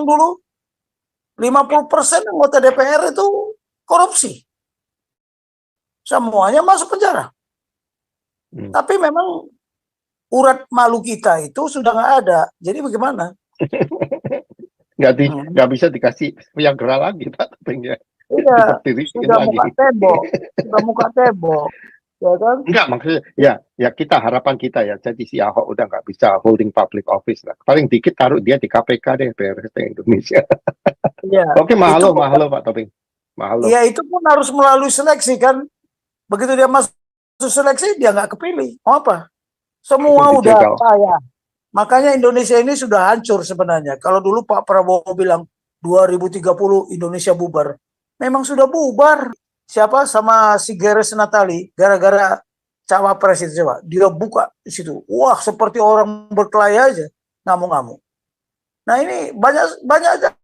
dulu 50% anggota DPR itu korupsi. Semuanya masuk penjara. Tapi memang urat malu kita itu sudah nggak ada. Jadi bagaimana? Nggak bisa dikasih Viagra lagi, Pak Topeng ya. Iya, sudah muka tembok, ya kan? Enggak, maksudnya ya kita harapan kita ya. Jadi si Ahok udah nggak bisa holding public office lah. Paling dikit taruh dia di KPK deh, PRT Indonesia. Ya, Oke, mahal Pak Topeng. Mahal. Iya, itu pun harus melalui seleksi kan. Begitu dia masuk seleksi, dia nggak kepilih. Mau apa? Semua udah kaya. Makanya Indonesia ini sudah hancur sebenarnya. Kalau dulu Pak Prabowo bilang 2030 Indonesia bubar. Memang sudah bubar. Siapa sama si Geres Natali gara-gara cawapres itu coba. Dia buka di situ. Wah, seperti orang berkelahi aja. Ngamuk-ngamuk. Nah, ini banyak aja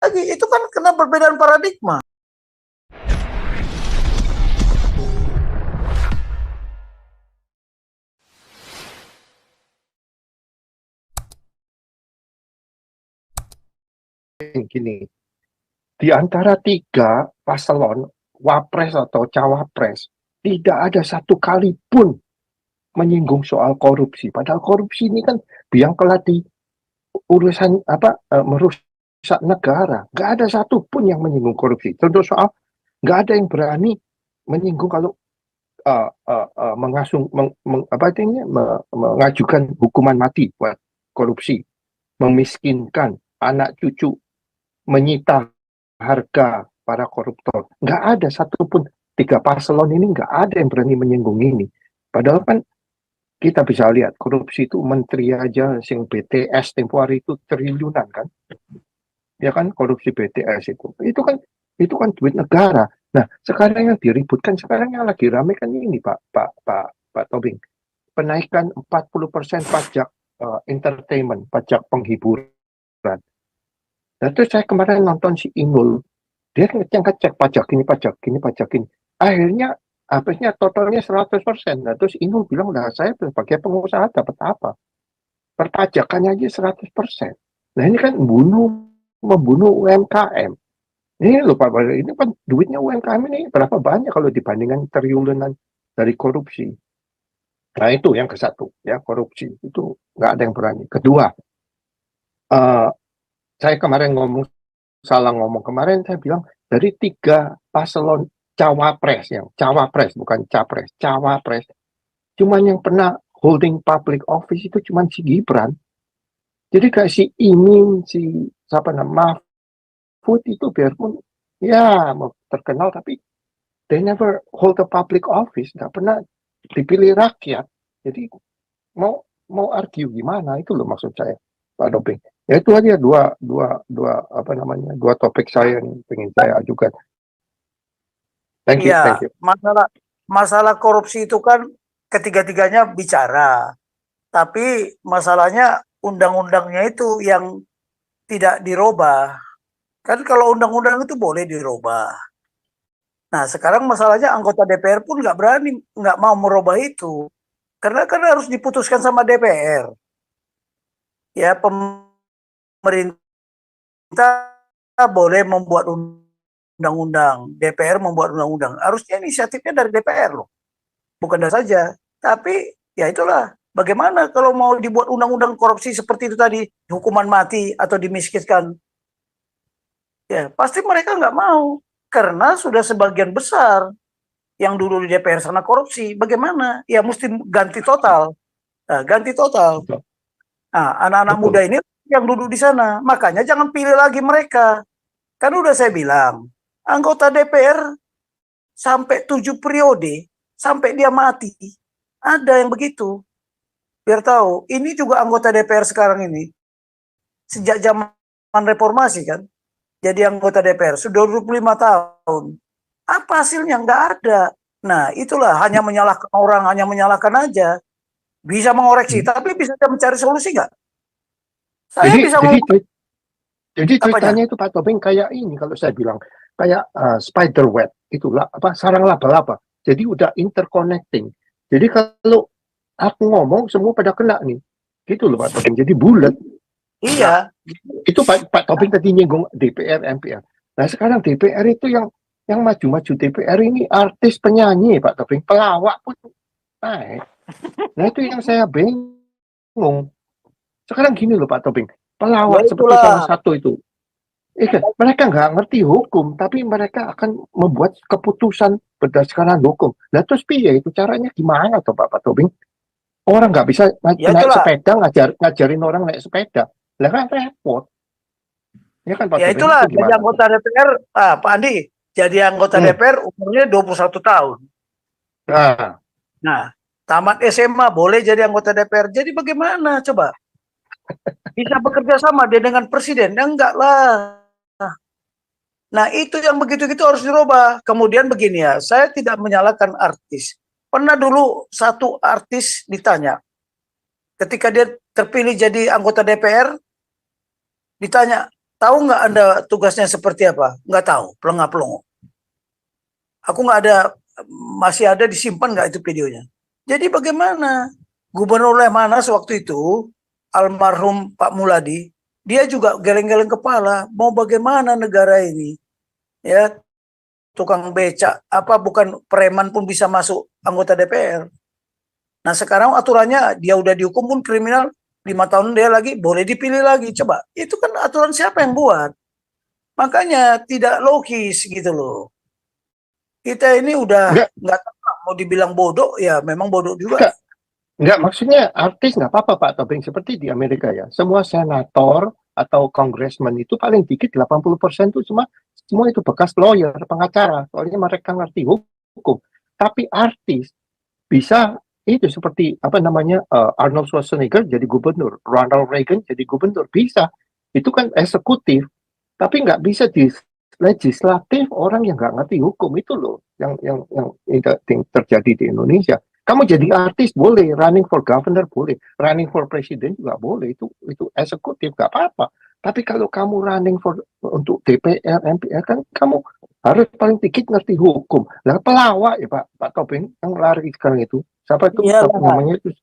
lagi. Itu kan kena perbedaan paradigma. Gini, di antara 3 paslon wapres atau cawapres tidak ada satu kali pun menyinggung soal korupsi. Padahal korupsi ini kan biang keladi urusan merusak negara. Nggak ada satu pun yang menyinggung korupsi. Contoh soal nggak ada yang berani menyinggung kalau mengajukan hukuman mati buat korupsi, memiskinkan anak cucu, menyita harga para koruptor. Nggak ada satupun 3 paslon ini, nggak ada yang berani menyinggung ini. Padahal kan kita bisa lihat korupsi itu menteri aja sing BTS tempo hari itu triliunan kan. Ya kan, korupsi BTS itu kan duit negara. Nah, sekarang yang diributkan, sekarang yang lagi rame kan ini Pak Tobing. Penaikan 40% pajak entertainment, pajak penghiburan. Nah, terus saya kemarin nonton si Inul, dia ngecek pajak ini. Akhirnya habisnya totalnya 100%. Nah, terus Inul bilang, nah saya sebagai pengusaha dapat apa? Perpajakannya aja 100%. Nah, ini kan membunuh UMKM. Ini loh Pak, ini kan duitnya UMKM ini berapa banyak kalau dibandingkan triliunan dari korupsi. Nah, itu yang ke-1 ya, korupsi itu nggak ada yang berani. Kedua, saya kemarin salah ngomong kemarin, saya bilang dari 3 paslon cawapres bukan capres, cawapres, cuman yang pernah holding public office itu cuman si Gibran. Jadi kayak si Imin, si Mahfud itu biarpun ya terkenal, tapi they never hold a public office, nggak pernah dipilih rakyat. Jadi mau argue gimana, itu loh maksud saya Pak Doping. Ya itu aja dua topik saya yang ingin saya ajukan. Thank you. Masalah korupsi itu kan ketiga-tiganya bicara, tapi masalahnya undang-undangnya itu yang tidak dirubah. Kan kalau undang-undang itu boleh dirubah. Nah, sekarang masalahnya anggota DPR pun nggak mau merubah itu, karena kan harus diputuskan sama DPR. Ya, pemerintah boleh membuat undang-undang, DPR membuat undang-undang. Harusnya inisiatifnya dari DPR loh, bukan dari saja. Tapi ya itulah, bagaimana kalau mau dibuat undang-undang korupsi seperti itu tadi, hukuman mati atau dimiskinkan? Ya pasti mereka nggak mau, karena sudah sebagian besar yang dulu di DPR sana korupsi. Bagaimana? Ya mesti ganti total. Nah, anak-anak muda ini yang duduk di sana, makanya jangan pilih lagi mereka. Kan udah saya bilang, anggota DPR sampai 7 periode, sampai dia mati, ada yang begitu. Biar tahu, ini juga anggota DPR sekarang ini, sejak zaman reformasi kan, jadi anggota DPR, sudah 25 tahun. Apa hasilnya? Nggak ada. Nah, itulah, hanya menyalahkan orang, hanya menyalahkan aja. Bisa mengoreksi, tapi bisa mencari solusi nggak? Jadi ceritanya itu Pak Tobing kayak ini, kalau saya bilang kayak spider web, itulah sarang laba-laba. Jadi udah interconnecting. Jadi kalau aku ngomong semua pada kena nih, gitu loh Pak Tobing. Jadi bulat. Iya. Itu Pak Topik tadi nyinggung DPR, MPR. Nah sekarang DPR itu yang maju-maju DPR ini artis, penyanyi, Pak Topik, pelawak pun naik. Nah itu yang saya bingung. Sekarang gini loh Pak Topik, Ya pelawak seperti salah itulah. satu itu, mereka nggak ngerti hukum, tapi mereka akan membuat keputusan berdasarkan hukum. Nah terus piye itu caranya gimana tuh Pak Topik? Orang nggak bisa Ya naik itulah. sepeda, ngajarin orang naik sepeda. Lah kan repot. Ya kan Pak Ya Topik, itulah. itu Jadi gimana tuh? anggota DPR, Pak Andi, jadi anggota Hmm. DPR umurnya 21 tahun. Nah, Nah, tamat SMA boleh jadi anggota DPR. Jadi bagaimana coba? Bisa bekerja sama dia dengan presiden? Ya enggak lah. Nah, itu yang begitu-gitu harus dirubah. Kemudian begini ya, saya tidak menyalahkan artis. Pernah dulu satu artis ditanya, ketika dia terpilih jadi anggota DPR, ditanya, tahu nggak Anda tugasnya seperti apa? Nggak tahu, pelengah-pelongo. Aku nggak ada, masih ada disimpan nggak itu videonya. Jadi bagaimana? Gubernur Lemhanas waktu itu, almarhum Pak Muladi, dia juga geleng-geleng kepala, mau bagaimana negara ini? Ya, tukang becak, apa bukan preman pun bisa masuk anggota DPR. Nah sekarang aturannya dia udah dihukum pun kriminal 5 tahun dia lagi boleh dipilih lagi. Coba itu kan aturan siapa yang buat? Makanya tidak logis gitu loh. Kita ini udah enggak, nggak tahu mau dibilang bodoh ya memang bodoh juga. enggak, maksudnya artis nggak apa-apa Pak Topeng, seperti di Amerika ya. Semua senator atau congressman itu paling dikit 80% itu semua itu bekas lawyer, pengacara. Soalnya mereka ngerti hukum. Tapi artis bisa itu seperti apa namanya, Arnold Schwarzenegger jadi gubernur, Ronald Reagan jadi gubernur, bisa. Itu kan eksekutif, tapi nggak bisa di legislatif. Orang yang nggak ngerti hukum itu loh yang terjadi di Indonesia. Kamu jadi artis boleh, running for governor boleh, running for president juga boleh, itu eksekutif nggak apa-apa. Tapi kalau kamu running untuk DPR, MPR kan kamu harus paling dikit ngerti hukum. Lah pelawak ya Pak Topeng yang lari sekarang itu, siapa itu Iya lah. namanya itu,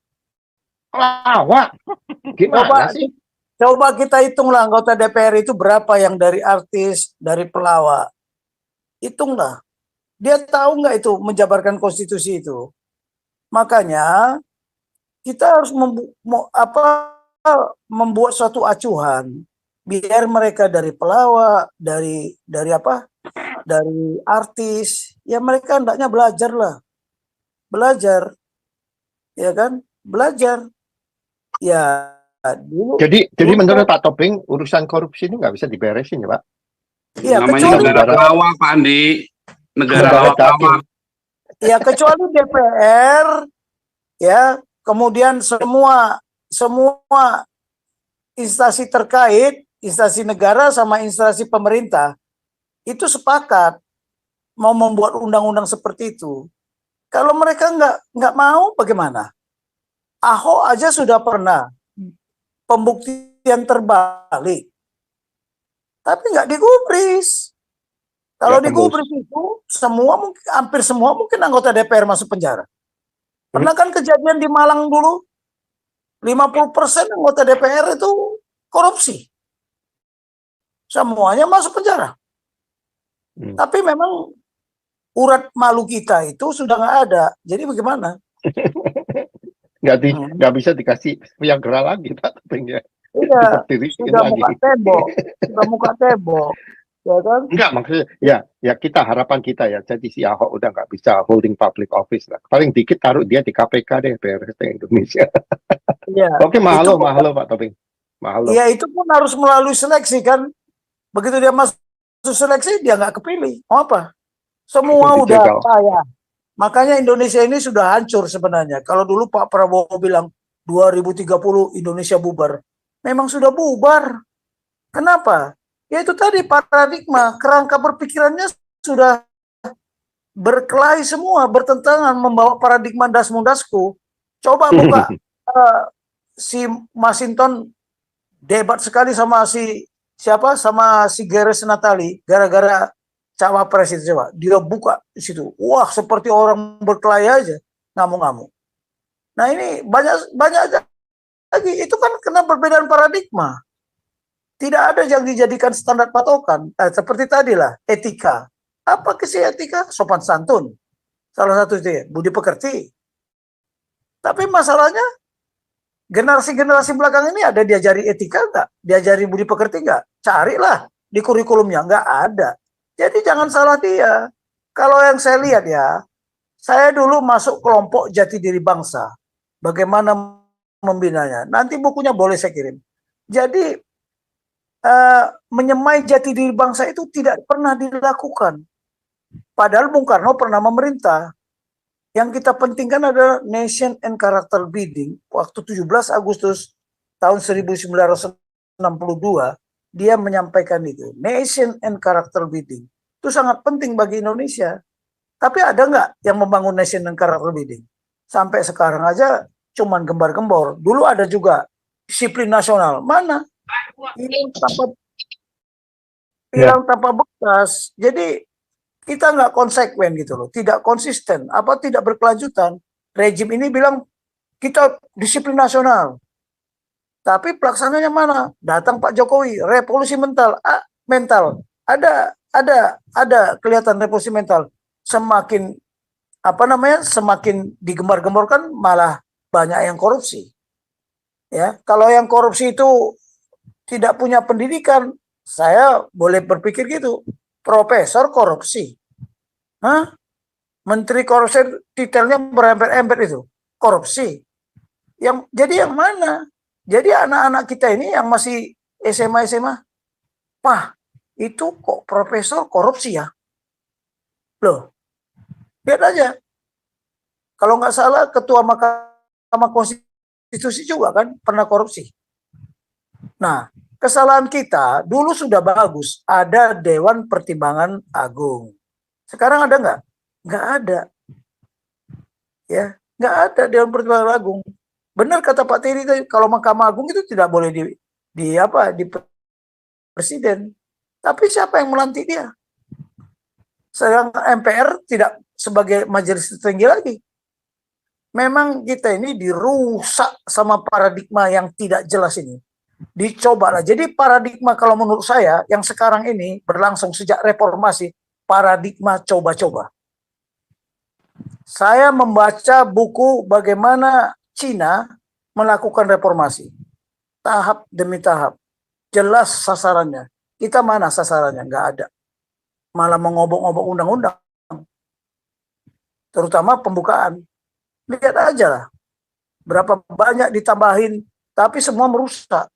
pelawak, Coba gimana sih? coba kita hitunglah anggota DPR itu berapa yang dari artis, dari pelawak. Hitunglah. Dia tahu nggak itu menjabarkan konstitusi itu. Makanya kita harus membuat suatu acuan biar mereka dari pelawak, dari apa? Dari artis, ya mereka hendaknya belajar lah. Belajar, ya kan? Belajar. Ya dulu Jadi dulu menurut Pak Topeng urusan korupsi ini nggak bisa diberesin ya Pak? ya Namanya kecuali negara lawak, Pak Andi. Negara Negara lawak-lawak. ya kecuali DPR ya, kemudian semua semua instansi terkait, instansi negara sama instansi pemerintah itu sepakat mau membuat undang-undang seperti itu. Kalau mereka nggak mau, bagaimana? Ahok aja sudah pernah pembuktian terbalik, tapi nggak digubris. Kalau Nggak tembus. digubris itu semua mungkin, hampir semua mungkin anggota DPR masuk penjara. Pernah kan kejadian di Malang dulu, 50% anggota DPR itu korupsi. Semuanya masuk penjara. Tapi memang urat malu kita itu sudah nggak ada. Jadi bagaimana? Nggak bisa dikasih Viagra lagi Pak Topeng ya. Iya, Diberdiriin sudah lagi. muka tembok, sudah muka tembok, ya kan? Enggak, maksudnya ya kita, harapan kita ya, jadi si Ahok udah nggak bisa holding public office lah. Paling dikit taruh dia di KPK deh, PRT Indonesia. Iya. Oke, mahal loh Pak Topeng. Mahal loh. Iya, itu pun harus melalui seleksi kan. Begitu dia masuk seleksi, dia nggak kepilih. Mau apa? Semua udah kaya. Makanya Indonesia ini sudah hancur sebenarnya. Kalau dulu Pak Prabowo bilang 2030 Indonesia bubar. Memang sudah bubar. Kenapa? Ya itu tadi paradigma, kerangka berpikirannya sudah berkelahi semua, bertentangan, membawa paradigma das-mundasku. Coba buka si Masinton debat sekali sama siapa, sama si Geres Natali, gara-gara cawapres itu. Coba dia buka di situ, wah seperti orang berkelahi aja, ngamuk-ngamuk. Nah ini banyak aja lagi, itu kan kena perbedaan paradigma. Tidak ada yang dijadikan standar patokan. Seperti tadilah etika. Apa sih etika? Sopan santun. Salah satu itu ya, budi pekerti. Tapi masalahnya generasi-generasi belakang ini ada diajari etika nggak? Diajari budi pekerti nggak? Carilah di kurikulumnya, nggak ada. Jadi jangan salah dia. Kalau yang saya lihat ya, saya dulu masuk kelompok jati diri bangsa. Bagaimana membinanya? Nanti bukunya boleh saya kirim. Jadi menyemai jati diri bangsa itu tidak pernah dilakukan. Padahal Bung Karno pernah memerintah. Yang kita pentingkan adalah nation and character building. Waktu 17 Agustus tahun 1962, dia menyampaikan itu. Nation and character building. Itu sangat penting bagi Indonesia. Tapi ada nggak yang membangun nation and character building? Sampai sekarang aja cuman gembar-gembor. Dulu ada juga disiplin nasional. Mana? Hilang tanpa bekas. Jadi kita nggak konsekuen gitu loh, tidak konsisten, tidak berkelanjutan. Rejim ini bilang kita disiplin nasional, tapi pelaksananya mana? Datang Pak Jokowi, revolusi mental, ada kelihatan revolusi mental. Semakin semakin digembar-gemborkan malah banyak yang korupsi. Ya, kalau yang korupsi itu tidak punya pendidikan, saya boleh berpikir gitu. Profesor korupsi. Hah? Menteri korupsi detailnya berember-ember itu. Korupsi. Jadi yang mana? Jadi anak-anak kita ini yang masih SMA, Pak, itu kok profesor korupsi ya? Loh, lihat aja. Kalau nggak salah ketua Mahkamah Konstitusi juga kan pernah korupsi. Nah, kesalahan kita dulu sudah bagus, ada Dewan Pertimbangan Agung. Sekarang ada nggak? Nggak ada. Ya, nggak ada Dewan Pertimbangan Agung. Benar kata Pak Tiri tadi, kalau Mahkamah Agung itu tidak boleh di presiden. Tapi siapa yang melantik dia? Sedang MPR tidak sebagai majelis tertinggi lagi. Memang kita ini dirusak sama paradigma yang tidak jelas ini. Dicobalah. Jadi paradigma kalau menurut saya yang sekarang ini berlangsung sejak reformasi, paradigma coba-coba. Saya membaca buku bagaimana Cina melakukan reformasi. Tahap demi tahap. Jelas sasarannya. Kita mana sasarannya? Nggak ada. Malah mengobok-obok undang-undang. Terutama pembukaan. Lihat aja lah. Berapa banyak ditambahin, tapi semua merusak.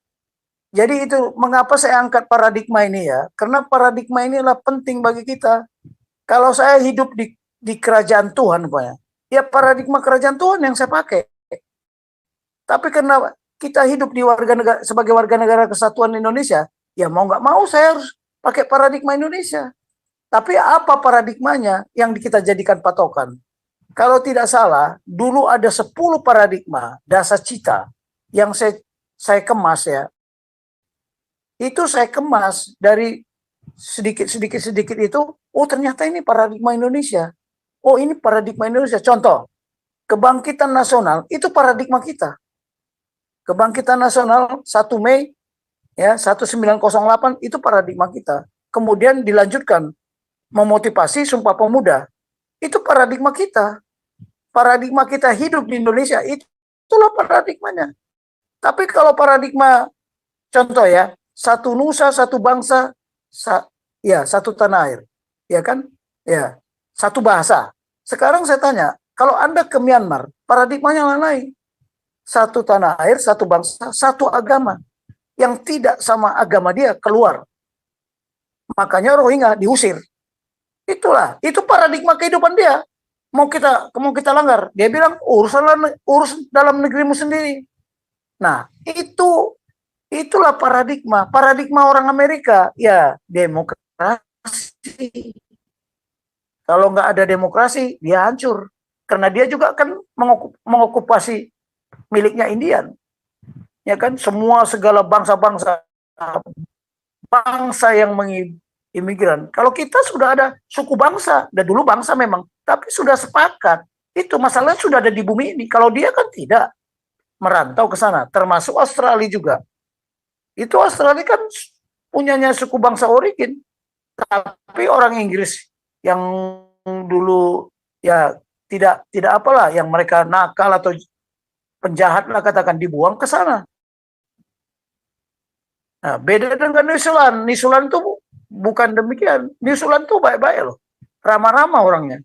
Jadi itu mengapa saya angkat paradigma ini ya? Karena paradigma inilah penting bagi kita. Kalau saya hidup di kerajaan Tuhan, ya paradigma kerajaan Tuhan yang saya pakai. Tapi karena kita hidup sebagai warga negara kesatuan Indonesia, ya mau nggak mau saya harus pakai paradigma Indonesia. Tapi apa paradigmanya yang kita jadikan patokan? Kalau tidak salah, dulu ada 10 paradigma dasar cita yang saya kemas ya. Itu saya kemas dari sedikit itu, oh ternyata ini paradigma Indonesia. Oh ini paradigma Indonesia. Contoh, kebangkitan nasional itu paradigma kita. Kebangkitan nasional 1 Mei ya 1908 itu paradigma kita. Kemudian dilanjutkan memotivasi Sumpah Pemuda. Itu paradigma kita. Paradigma kita hidup di Indonesia itulah paradigmanya. Tapi kalau paradigma contoh ya, satu nusa, satu bangsa, satu tanah air, ya kan? Ya, satu bahasa. Sekarang saya tanya, kalau Anda ke Myanmar, paradigmanya lain. Satu tanah air, satu bangsa, satu agama. Yang tidak sama agama dia keluar. Makanya Rohingya diusir. Itu paradigma kehidupan dia. Mau kita langgar, dia bilang urus dalam negerimu sendiri. Nah, itulah paradigma orang Amerika, ya demokrasi. Kalau nggak ada demokrasi, dia hancur. Karena dia juga kan mengokupasi miliknya Indian. Ya kan, segala bangsa yang imigran. Kalau kita sudah ada suku bangsa, dan dulu bangsa memang, tapi sudah sepakat. Itu masalahnya sudah ada di bumi ini. Kalau dia kan tidak merantau ke sana, termasuk Australia juga. Itu Australia kan punyanya suku bangsa Origin, tapi orang Inggris yang dulu ya tidak apalah, yang mereka nakal atau penjahat lah katakan, dibuang ke sana. Nah, beda dengan New Zealand. New Zealand itu bukan demikian. New Zealand itu baik-baik loh, ramah-ramah orangnya.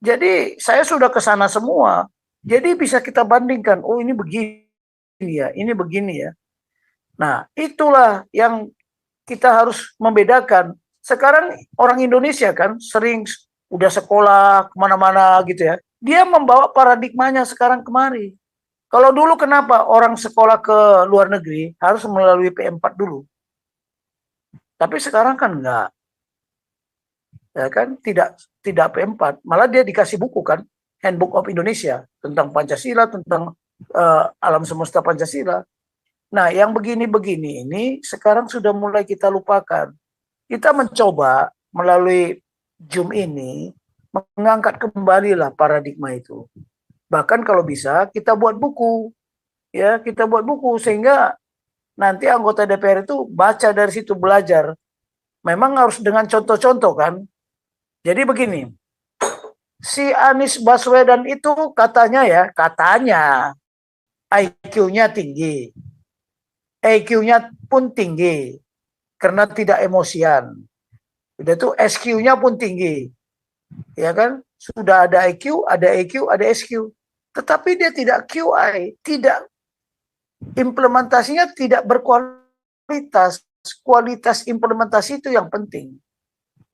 Jadi saya sudah ke sana semua. Jadi bisa kita bandingkan, oh ini begini ya, ini begini ya. Nah, itulah yang kita harus membedakan. Sekarang orang Indonesia kan sering udah sekolah kemana-mana gitu ya. Dia membawa paradigmanya sekarang kemari. Kalau dulu kenapa orang sekolah ke luar negeri harus melalui P4 dulu. Tapi sekarang kan enggak. Ya kan, tidak P4, malah dia dikasih buku kan, Handbook of Indonesia tentang Pancasila, tentang alam semesta Pancasila. Nah, yang begini-begini ini sekarang sudah mulai kita lupakan. Kita mencoba melalui Zoom ini mengangkat kembalilah paradigma itu. Bahkan kalau bisa kita buat buku, ya kita buat buku sehingga nanti anggota DPR itu baca dari situ, belajar. Memang harus dengan contoh-contoh kan. Jadi begini, si Anies Baswedan itu katanya IQ-nya tinggi. EQ-nya pun tinggi karena tidak emosian. Udah itu SQ-nya pun tinggi. Ya kan? Sudah ada IQ, ada EQ, ada SQ. Tetapi dia tidak QI, tidak, implementasinya tidak berkualitas. Kualitas implementasi itu yang penting.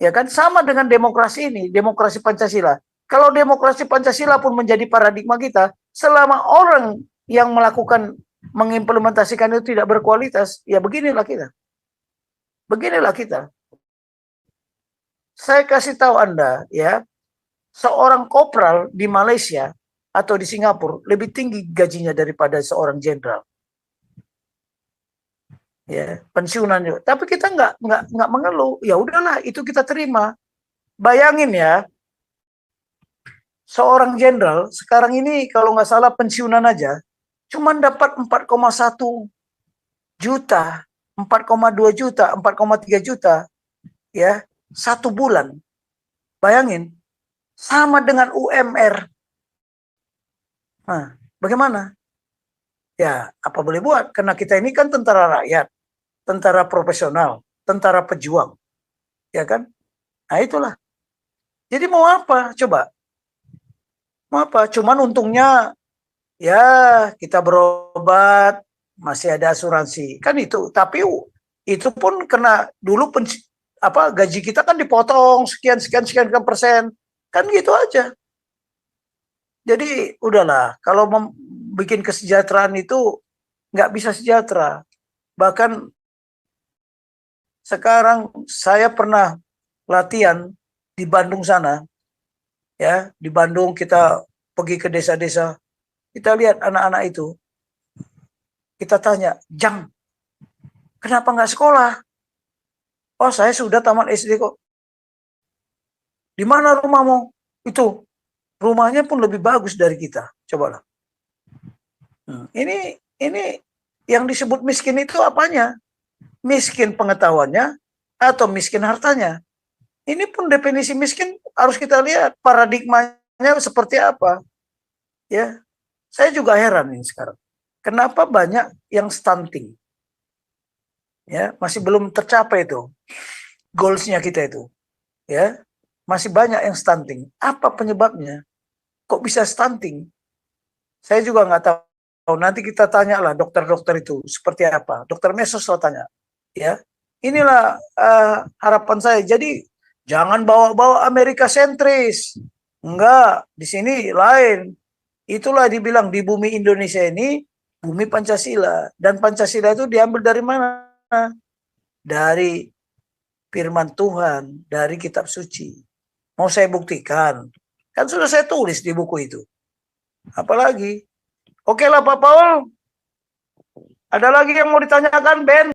Ya kan, sama dengan demokrasi ini, demokrasi Pancasila. Kalau demokrasi Pancasila pun menjadi paradigma kita, selama orang yang melakukan mengimplementasikan itu tidak berkualitas, ya beginilah kita. Beginilah kita. Saya kasih tahu Anda ya, seorang kopral di Malaysia atau di Singapura lebih tinggi gajinya daripada seorang jenderal. Ya, pensiunan juga. Tapi kita nggak mengeluh. Ya udahlah, itu kita terima. Bayangin ya, seorang jenderal sekarang ini kalau nggak salah pensiunan aja cuma dapat 4,1 juta, 4,2 juta, 4,3 juta ya, 1 bulan. Bayangin, sama dengan UMR. Nah, bagaimana? Ya, apa boleh buat? Karena kita ini kan tentara rakyat, tentara profesional, tentara pejuang. Ya kan? Nah, itulah. Jadi mau apa? Coba. Mau apa? Cuman untungnya ya kita berobat, masih ada asuransi. Kan itu. Tapi itu pun kena dulu gaji kita kan dipotong sekian persen. Kan gitu aja. Jadi udahlah, kalau bikin kesejahteraan itu nggak bisa sejahtera. Bahkan sekarang saya pernah latihan di Bandung sana, ya di Bandung kita pergi ke desa-desa, kita lihat anak-anak itu, kita tanya, Jang, kenapa nggak sekolah? Oh, saya sudah tamat SD kok. Di mana rumahmu? Itu rumahnya pun lebih bagus dari kita. Cobalah. Ini yang disebut miskin itu apanya? Miskin pengetahuannya atau miskin hartanya? Ini pun definisi miskin harus kita lihat paradigmanya seperti apa. Ya, saya juga heran ini sekarang. Kenapa banyak yang stunting? Ya, masih belum tercapai itu goalsnya kita itu. Ya, masih banyak yang stunting. Apa penyebabnya? Kok bisa stunting? Saya juga nggak tahu. Nanti kita tanyalah dokter-dokter itu seperti apa. Dokter Mesos saya tanya. Ya, inilah harapan saya. Jadi jangan bawa-bawa Amerika sentris. Enggak, di sini lain. Itulah dibilang di bumi Indonesia ini bumi Pancasila. Dan Pancasila itu diambil dari mana? Dari firman Tuhan, dari kitab suci. Mau saya buktikan? Kan sudah saya tulis di buku itu. Apalagi? Oke lah Pak Paul. Ada lagi yang mau ditanyakan, Ben?